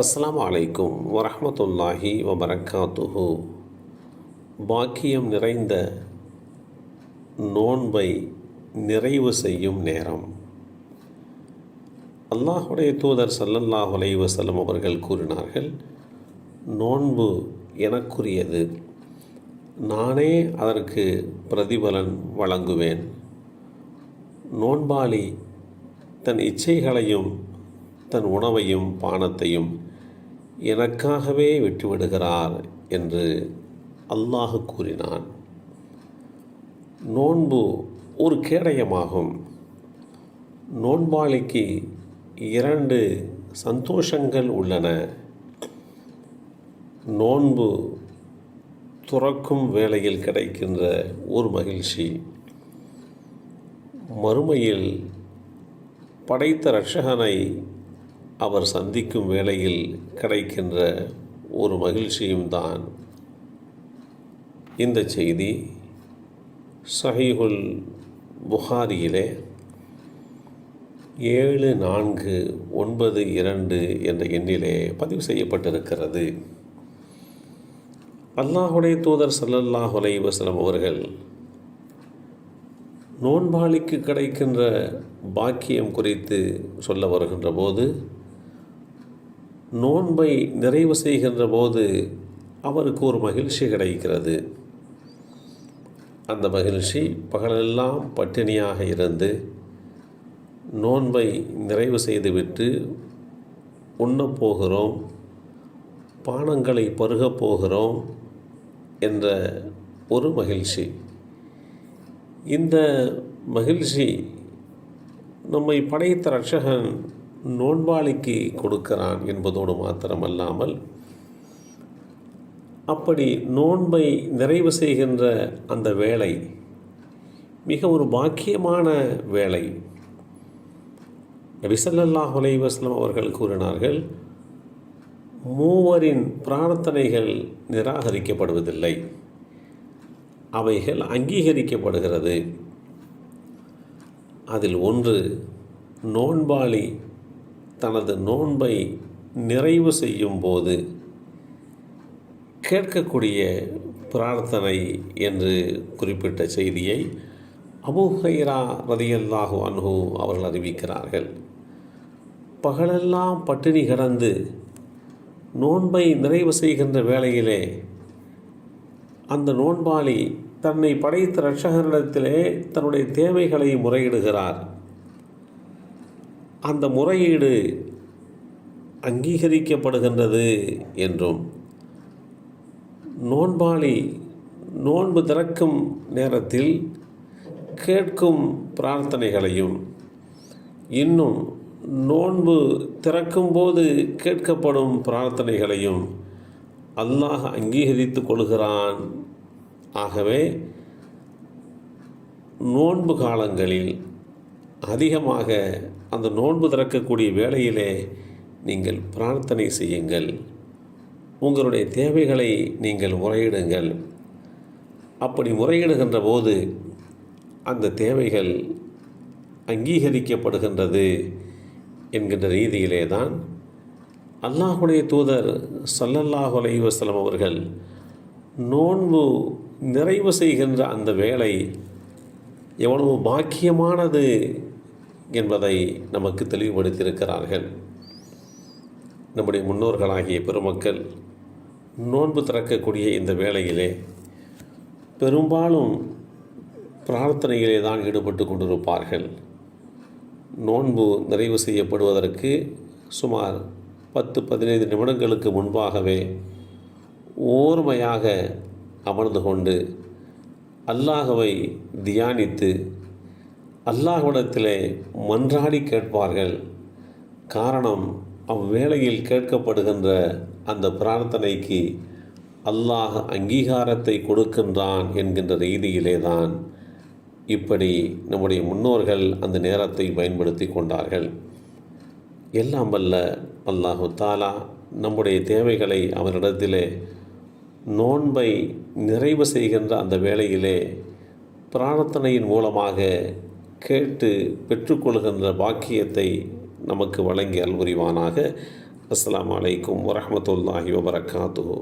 அஸ்ஸலாமு அலைக்கும் வரஹ்மத்துல்லாஹி வபரகாத்துஹு. பாக்கியம் நிறைந்த நோன்பை நிறைவு செய்யும் நேரம். அல்லாஹுடைய தூதர் ஸல்லல்லாஹு அலைஹி வஸல்லம் அவர்கள் கூறினார்கள், நோன்பு எனக்குரியது, நானே அதற்கு பிரதிபலன் வழங்குவேன். நோன்பாளி தன் இச்சைகளையும் தன் உணவையும் பானத்தையும் எனக்காகவே விட்டுவிடுகிறார் என்று அல்லாஹ் கூறினான். நோன்பு ஒரு கேடயமாகும். நோன்பாளிக்கு 2 சந்தோஷங்கள் உள்ளன. நோன்பு துறக்கும் வேளையில் கிடைக்கின்ற ஒரு மகிழ்ச்சி, மறுமையில் படைத்த இரட்சகனை அவர் சந்திக்கும் வேளையில் கிடைக்கின்ற ஒரு மகிழ்ச்சியும் தான். இந்த செய்தி ஸஹீஹுல் புகாரியிலே 7492 என்ற எண்ணிலே பதிவு செய்யப்பட்டிருக்கிறது. அல்லாஹுடைய தூதர் ஸல்லல்லாஹு அலைஹி வஸல்லம் அவர்கள் நோன்பாளிக்கு கிடைக்கின்ற பாக்கியம் குறித்து சொல்ல வருகின்ற போது, நோன்பை நிறைவு செய்கின்ற போது அவருக்கு ஒரு மகிழ்ச்சி கிடைக்கிறது. அந்த மகிழ்ச்சி பகலெல்லாம் பட்டினியாக இருந்து நோன்பை நிறைவு செய்துவிட்டு உண்ணப் போகிறோம், பானங்களை பருகப் போகிறோம் என்ற ஒரு மகிழ்ச்சி. இந்த மகிழ்ச்சி நம்மை படைத்த இரட்சகன் நோன்பாளிக்கு கொடுக்கிறான் என்பதோடு மாத்திரமல்லாமல், அப்படி நோன்பை நிறைவு செய்கின்ற அந்த வேளை மிக ஒரு பாக்கியமான வேளை. நபி ஸல்லல்லாஹு அலைஹி வஸல்லம் அவர்கள் கூறினார்கள், மூவரின் பிரார்த்தனைகள் நிராகரிக்கப்படுவதில்லை, அவைகள் அங்கீகரிக்கப்படுகிறது. அதில் ஒன்று, நோன்பாளி தனது நோன்பை நிறைவு செய்யும் போது கேட்கக்கூடிய பிரார்த்தனை என்று குறிப்பிட்ட செய்தியை அபூ ஹுரைரா ரலியல்லாஹு அன்ஹு அவர்கள் அறிவிக்கிறார்கள். பகலெல்லாம் பட்டினி கிடந்து நோன்பை நிறைவு செய்கின்ற வேளையிலே அந்த நோன்பாளி தன்னை படைத்த இரட்சகரிடத்திலே தன்னுடைய தேவைகளை முறையிடுகிறார். அந்த முறையீடு அங்கீகரிக்கப்படுகின்றது என்றும், நோன்பாளி நோன்பு திறக்கும் நேரத்தில் கேட்கும் பிரார்த்தனைகளையும், இன்னும் நோன்பு திறக்கும் போது கேட்கப்படும் பிரார்த்தனைகளையும் அல்லாஹ் அங்கீகரித்து கொள்கிறான். ஆகவே நோன்பு காலங்களில் அதிகமாக அந்த நோன்பு திறக்கக்கூடிய வேளையிலே நீங்கள் பிரார்த்தனை செய்யுங்கள், உங்களுடைய தேவைகளை நீங்கள் முறையிடுங்கள். அப்படி முறையிடுகின்ற போது அந்த தேவைகள் அங்கீகரிக்கப்படுகின்றது என்கின்ற ரீதியிலே தான் அல்லாஹுடைய தூதர் ஸல்லல்லாஹு அலைஹி வஸல்லம் அவர்கள் நோன்பு நிறைவு செய்கின்ற அந்த வேளை எவ்வளவு பாக்கியமானது என்பதை நமக்கு தெளிவுபடுத்தியிருக்கிறார்கள். நம்முடைய முன்னோர்களாகிய பெருமக்கள் நோன்பு திறக்கக்கூடிய இந்த வேளையிலே பெரும்பாலும் பிரார்த்தனையிலே தான் ஈடுபட்டு கொண்டிருப்பார்கள். நோன்பு நிறைவு செய்யப்படுவதற்கு சுமார் 10-15 நிமிடங்களுக்கு முன்பாகவே ஓர்மையாக அமர்ந்து கொண்டு அல்லாஹ்வை தியானித்து அல்லாஹ்விடத்திலே மன்றாடி கேட்பார்கள். காரணம், அவ்வேளையில் கேட்கப்படுகின்ற அந்த பிரார்த்தனைக்கு அல்லாஹ் அங்கீகாரத்தை கொடுக்கின்றான் என்கின்ற ரீதியிலே தான் இப்படி நம்முடைய முன்னோர்கள் அந்த நேரத்தை பயன்படுத்தி கொண்டார்கள். எல்லாம் வல்ல அல்லாஹு தாலா நம்முடைய தேவைகளை அவரிடத்திலே நோன்பை நிறைவு செய்கின்ற அந்த வேளையிலே பிரார்த்தனையின் மூலமாக கேட்டு பெற்றுக்கொள்கின்ற பாக்கியத்தை நமக்கு வழங்கி அல்புரிவானாக. அஸ்ஸலாமு அலைக்கும் வரஹ்மத்துல்லாஹி வபரகாத்துஹு.